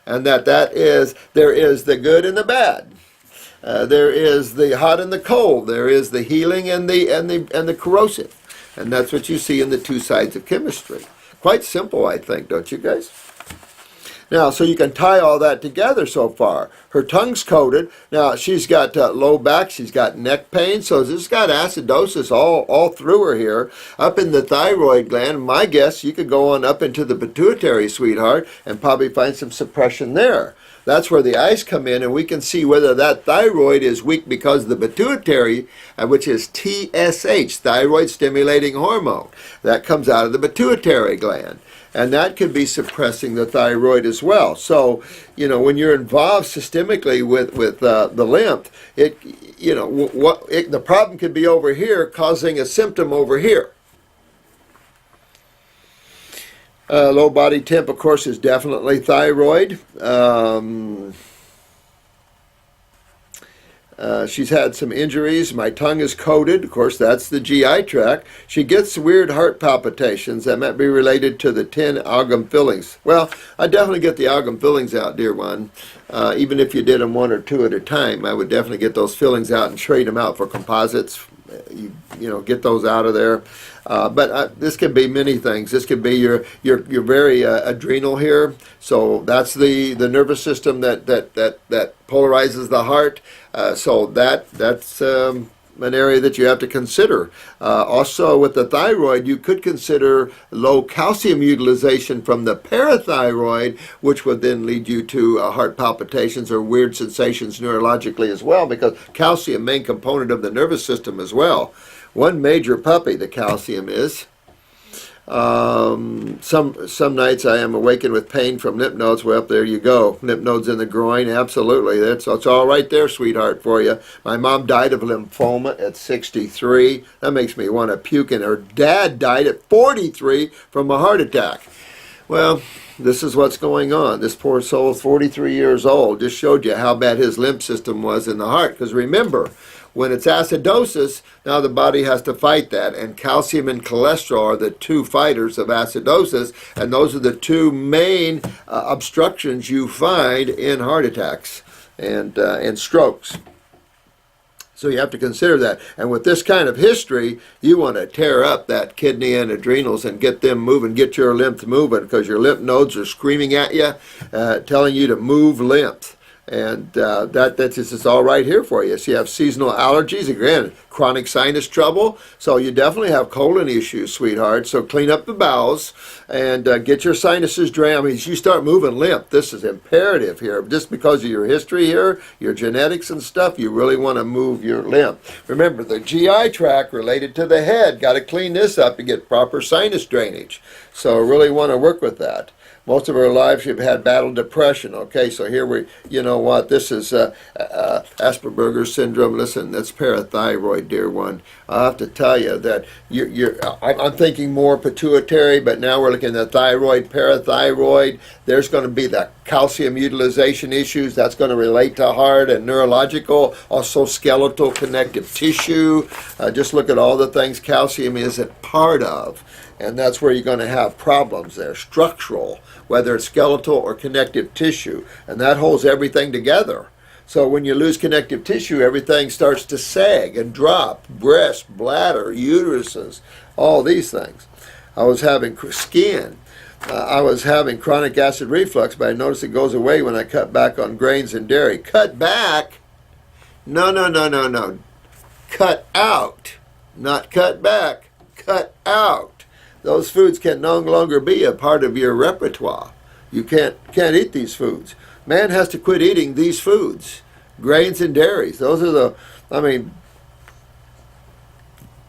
and there is the good and the bad. There is the hot and the cold. There is the healing and the corrosive. And that's what you see in the two sides of chemistry. Quite simple, I think, don't you guys? Now, so you can tie all that together so far. Her tongue's coated. Now, she's got low back. She's got neck pain. So this has got acidosis all through her here. Up in the thyroid gland, my guess, you could go on up into the pituitary, sweetheart, and probably find some suppression there. That's where the eyes come in, and we can see whether that thyroid is weak because the pituitary, which is TSH, thyroid stimulating hormone, that comes out of the pituitary gland. And that could be suppressing the thyroid as well. So, when you're involved systemically with the lymph, the problem could be over here causing a symptom over here. Low body temp, of course, is definitely thyroid. She's had some injuries. My tongue is coated. Of course, that's the GI tract. She gets weird heart palpitations that might be related to the 10 amalgam fillings. Well, I definitely get the amalgam fillings out, dear one. Even if you did them one or two at a time, I would definitely get those fillings out and trade them out for composites. Get those out of there. But this could be many things. This could be your very adrenal here. So that's the nervous system that polarizes the heart. So that's an area that you have to consider. Also, with the thyroid, you could consider low calcium utilization from the parathyroid, which would then lead you to heart palpitations or weird sensations neurologically as well, because calcium, main component of the nervous system as well. One major puppy, the calcium is. Some nights I am awakened with pain from lymph nodes. Well, there you go. Lymph nodes in the groin, absolutely. It's all right there, sweetheart, for you. My mom died of lymphoma at 63. That makes me want to puke. And her dad died at 43 from a heart attack. Well, this is what's going on. This poor soul, 43 years old, just showed you how bad his lymph system was in the heart. Because remember, when it's acidosis, now the body has to fight that, and calcium and cholesterol are the two fighters of acidosis, and those are the two main obstructions you find in heart attacks and strokes. So you have to consider that. And with this kind of history, you want to tear up that kidney and adrenals and get them moving, get your lymph moving, because your lymph nodes are screaming at you, telling you to move lymph. And that's just all right here for you. So you have seasonal allergies, again, chronic sinus trouble. So you definitely have colon issues, sweetheart. So clean up the bowels and get your sinuses drained. I mean, you start moving lymph. This is imperative here. Just because of your history here, your genetics and stuff, you really want to move your lymph. Remember, the GI tract related to the head, got to clean this up to get proper sinus drainage. So really want to work with that. Most of our lives we've had battled depression. Okay, so here this is Asperger's syndrome. Listen, that's parathyroid, dear one. I have to tell you that I'm thinking more pituitary, but now we're looking at thyroid, parathyroid. There's going to be the calcium utilization issues. That's going to relate to heart and neurological, also skeletal connective tissue. Just look at all the things calcium isn't part of. And that's where you're going to have problems there, structural, whether it's skeletal or connective tissue. And that holds everything together. So when you lose connective tissue, everything starts to sag and drop. Breast, bladder, uteruses, all these things. I was having skin. I was having chronic acid reflux, but I noticed it goes away when I cut back on grains and dairy. Cut back? No. Cut out. Not cut back. Cut out. Those foods can no longer be a part of your repertoire. You can't eat these foods. Man has to quit eating these foods. Grains and dairies. Those are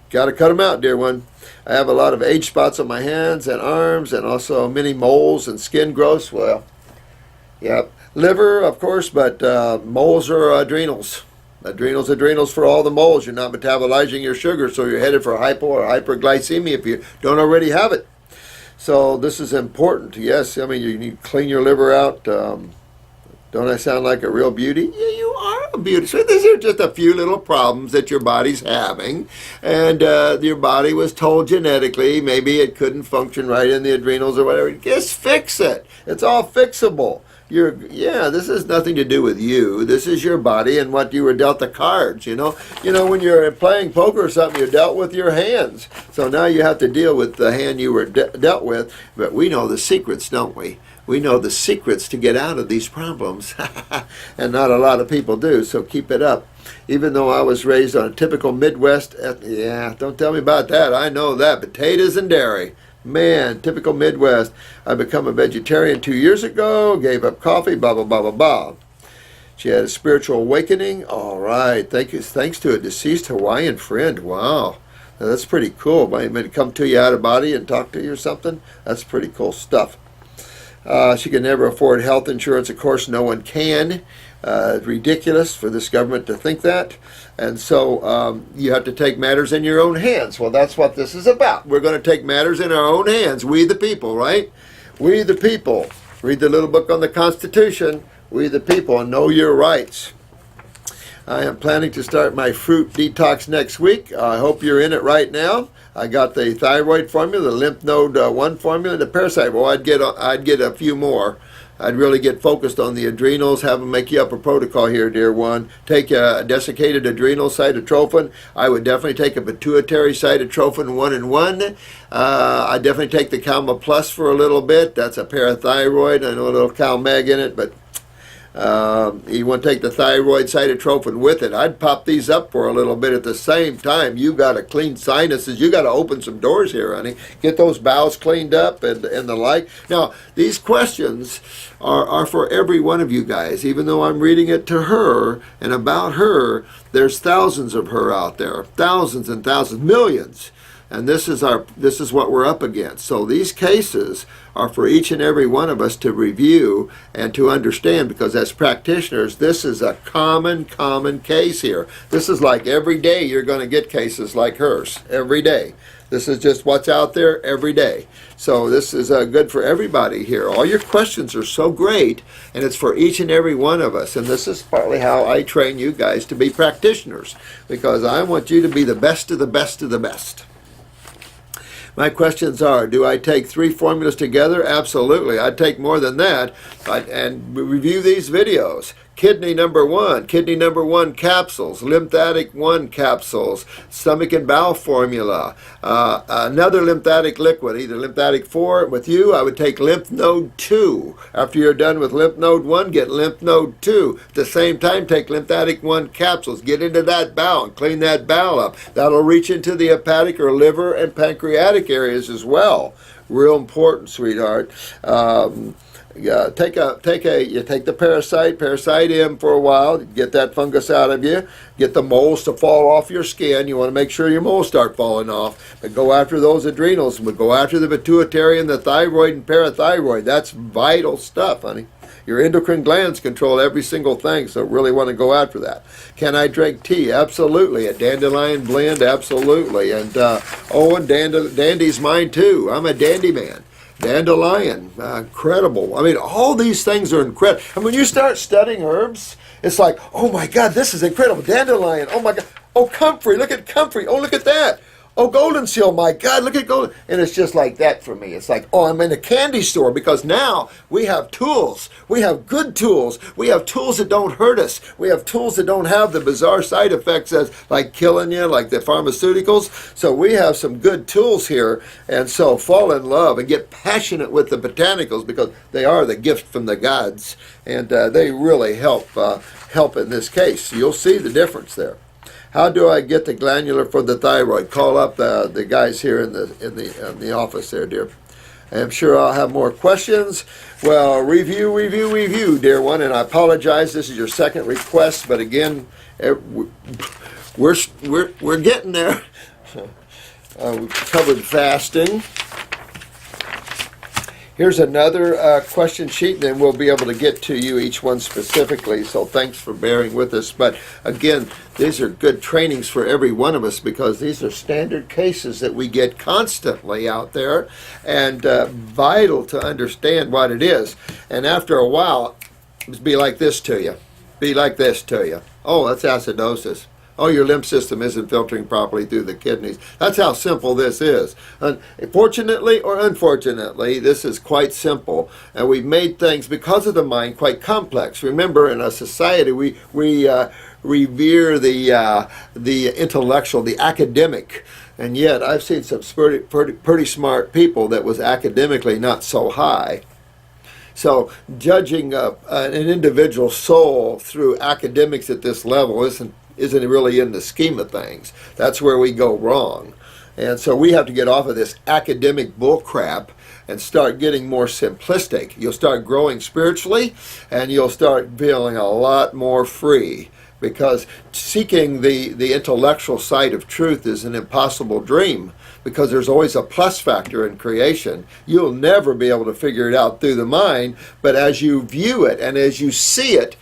got to cut them out, dear one. I have a lot of age spots on my hands and arms, and also many moles and skin growths. Well, yeah, liver, of course, but moles are adrenals. Adrenals for all the moles. You're not metabolizing your sugar, so you're headed for hypo or hyperglycemia if you don't already have it. So this is important. Yes, I mean, you need to clean your liver out. Don't I sound like a real beauty? Yeah, you are a beauty. So these are just a few little problems that your body's having. And your body was told genetically maybe it couldn't function right in the adrenals or whatever. Just fix it. It's all fixable. Yeah, this has nothing to do with you. This is your body and what you were dealt the cards, you know. You know, when you're playing poker or something, you're dealt with your hands. So now you have to deal with the hand you were dealt with. But we know the secrets, don't we? We know the secrets to get out of these problems. And not a lot of people do, so keep it up. Even though I was raised on a typical Midwest, yeah, don't tell me about that. I know that. Potatoes and dairy. Man, typical Midwest. I become a vegetarian 2 years ago, gave up coffee, blah, blah, blah, blah, blah. She had a spiritual awakening. All right. Thanks to a deceased Hawaiian friend. Wow. Now, that's pretty cool. Might come to you out of body and talk to you or something. That's pretty cool stuff. She can never afford health insurance. Of course, no one can. Ridiculous for this government to think that. And so you have to take matters in your own hands. Well, that's what this is about. We're going to take matters in our own hands. We the people, right? We the people. Read the little book on the Constitution. We the people, and know your rights. I am planning to start my fruit detox next week. I hope you're in it right now. I got the thyroid formula, the lymph node 1 formula, the parasite. Well, I'd get a few more. I'd really get focused on the adrenals, have them make you up a protocol here, dear one. Take a desiccated adrenal cytotrophin. I would definitely take a pituitary cytotrophin 1 and 1. I'd definitely take the Calma Plus for a little bit. That's a parathyroid. I know a little CalMag in it, but you want to take the thyroid cytotrophin with it. I'd pop these up for a little bit at the same time. You got to clean sinuses. You got to open some doors here, honey. Get those bowels cleaned up and the like. Now, these questions are for every one of you guys. Even though I'm reading it to her and about her, there's thousands of her out there. Thousands and thousands, millions. And this is what we're up against. So these cases are for each and every one of us to review and to understand, because as practitioners, this is a common case here. This is like every day you're going to get cases like hers. Every day. This is just what's out there every day. So this is good for everybody here. All your questions are so great, and it's for each and every one of us. And this is partly how I train you guys to be practitioners, because I want you to be the best of the best of the best. My questions are, do I take 3 formulas together? Absolutely. I'd take more than that. And review these videos. Kidney number 1 capsules, lymphatic 1 capsules, stomach and bowel formula, another lymphatic liquid, either lymphatic 4. With you, I would take lymph node 2. After you're done with lymph node 1, get lymph node 2. At the same time, take lymphatic 1 capsules. Get into that bowel and clean that bowel up. That'll reach into the hepatic or liver and pancreatic areas as well. Real important, sweetheart. You take the parasite M for a while, get that fungus out of you, get the moles to fall off your skin. You want to make sure your moles start falling off, but go after those adrenals, but go after the pituitary and the thyroid and parathyroid. That's vital stuff, honey. Your endocrine glands control every single thing, so really want to go after that. Can I drink tea? Absolutely. A dandelion blend? Absolutely. And and dandy's mine too. I'm a dandy man. Dandelion, incredible. I mean, all these things are incredible. And when you start studying herbs, it's like, oh my God, this is incredible. Dandelion, oh my God. Oh, comfrey, look at comfrey. Oh, look at that. Oh, golden seal, my God, look at golden. And it's just like that for me. It's like, oh, I'm in a candy store, because now we have tools. We have good tools. We have tools that don't hurt us. We have tools that don't have the bizarre side effects as like killing you, like the pharmaceuticals. So we have some good tools here. And so fall in love and get passionate with the botanicals, because they are the gift from the gods. And they really help in this case. You'll see the difference there. How do I get the glandular for the thyroid? Call up the guys here in the office there, dear. I'm sure I'll have more questions. Well, review, dear one. And I apologize. This is your second request, but again, we're getting there. We've covered fasting. Here's another question sheet, and then we'll be able to get to you each one specifically, so thanks for bearing with us. But again, these are good trainings for every one of us, because these are standard cases that we get constantly out there, and vital to understand what it is. And after a while, it'll be like this to you. Be like this to you. Oh, that's acidosis. Oh, your lymph system isn't filtering properly through the kidneys. That's how simple this is. And fortunately or unfortunately, this is quite simple. And we've made things, because of the mind, quite complex. Remember, in a society, we revere the intellectual, the academic. And yet, I've seen some pretty smart people that was academically not so high. So judging an individual soul through academics at this level isn't really in the scheme of things. That's where we go wrong. And so we have to get off of this academic bullcrap and start getting more simplistic. You'll start growing spiritually, and you'll start feeling a lot more free, because seeking the intellectual side of truth is an impossible dream, because there's always a plus factor in creation. You'll never be able to figure it out through the mind, but as you view it and as you see it,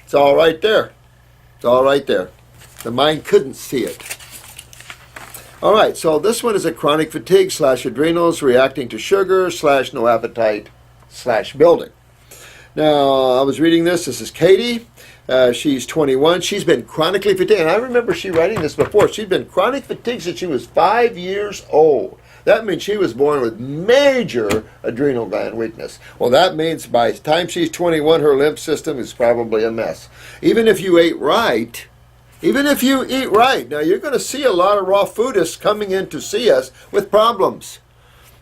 it's all right there. It's all right there. The mind couldn't see it. All right, so this one is a chronic fatigue / adrenals reacting to sugar / no appetite / building. Now, I was reading this. This is Katie. She's 21. She's been chronically fatigued. And I remember she writing this before. She's been chronic fatigue since she was 5 years old. That means she was born with major adrenal gland weakness. Well, that means by the time she's 21, her lymph system is probably a mess. Even if you ate right, now you're going to see a lot of raw foodists coming in to see us with problems,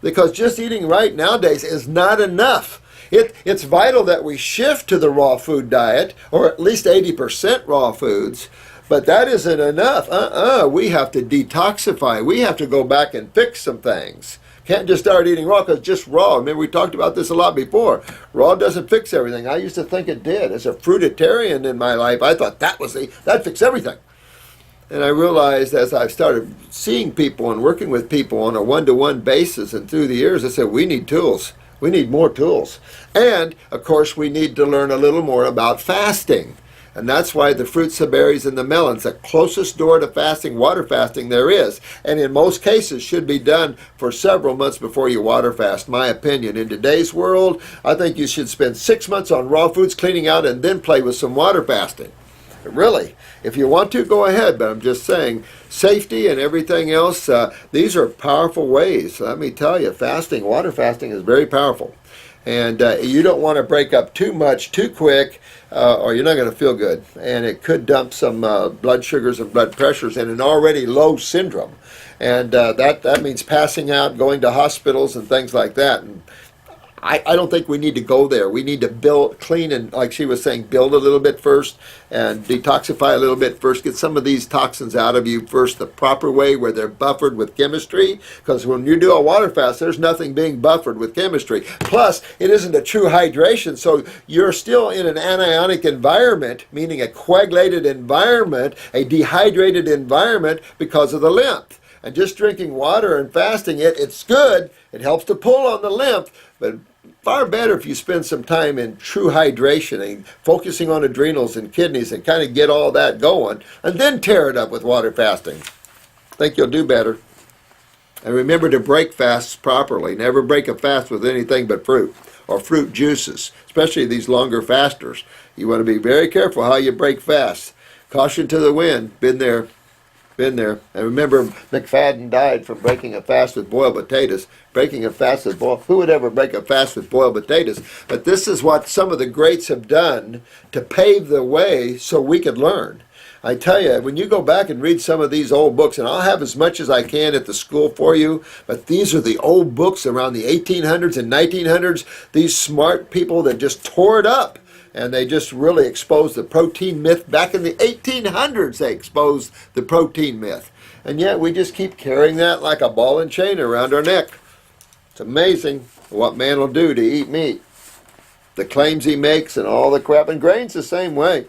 because just eating right nowadays is not enough. It's vital that we shift to the raw food diet, or at least 80% raw foods, but that isn't enough. We have to detoxify. We have to go back and fix some things. Can't just start eating raw, because just raw, remember we talked about this a lot before, raw doesn't fix everything. I used to think it did. As a fruitarian in my life, I thought that fixed everything. And I realized as I started seeing people and working with people on a one-to-one basis and through the years, I said, we need tools. We need more tools. And, of course, we need to learn a little more about fasting. And that's why the fruits, the berries, and the melons, the closest door to fasting, water fasting, there is. And in most cases should be done for several months before you water fast, my opinion. In today's world, I think you should spend 6 months on raw foods, cleaning out, and then play with some water fasting. Really, if you want to, go ahead, but I'm just saying, safety and everything else, these are powerful ways. Let me tell you, fasting, water fasting is very powerful. And you don't want to break up too much too quick, or you're not going to feel good. And it could dump some blood sugars and blood pressures in an already low syndrome. And that means passing out, going to hospitals and things like that. And I don't think we need to go there. We need to build, clean, and like she was saying, build a little bit first and detoxify a little bit first. Get some of these toxins out of you first the proper way, where they're buffered with chemistry. Because when you do a water fast, there's nothing being buffered with chemistry. Plus, it isn't a true hydration, so you're still in an anionic environment, meaning a coagulated environment, a dehydrated environment because of the lymph. And just drinking water and fasting it's good. It helps to pull on the lymph, but far better if you spend some time in true hydration and focusing on adrenals and kidneys and kind of get all that going, and then tear it up with water fasting. I think you'll do better. And remember to break fasts properly. Never break a fast with anything but fruit or fruit juices, especially these longer fasters. You want to be very careful how you break fasts. Caution to the wind. Been there. And remember, McFadden died from breaking a fast with boiled potatoes. Breaking a fast with boiled... Who would ever break a fast with boiled potatoes? But this is what some of the greats have done to pave the way so we could learn. I tell you, when you go back and read some of these old books, and I'll have as much as I can at the school for you, but these are the old books around the 1800s and 1900s. These smart people that just tore it up. And they just really exposed the protein myth. Back in the 1800s, they exposed the protein myth. And yet we just keep carrying that like a ball and chain around our neck. It's amazing what man will do to eat meat. The claims he makes and all the crap. And grain's the same way.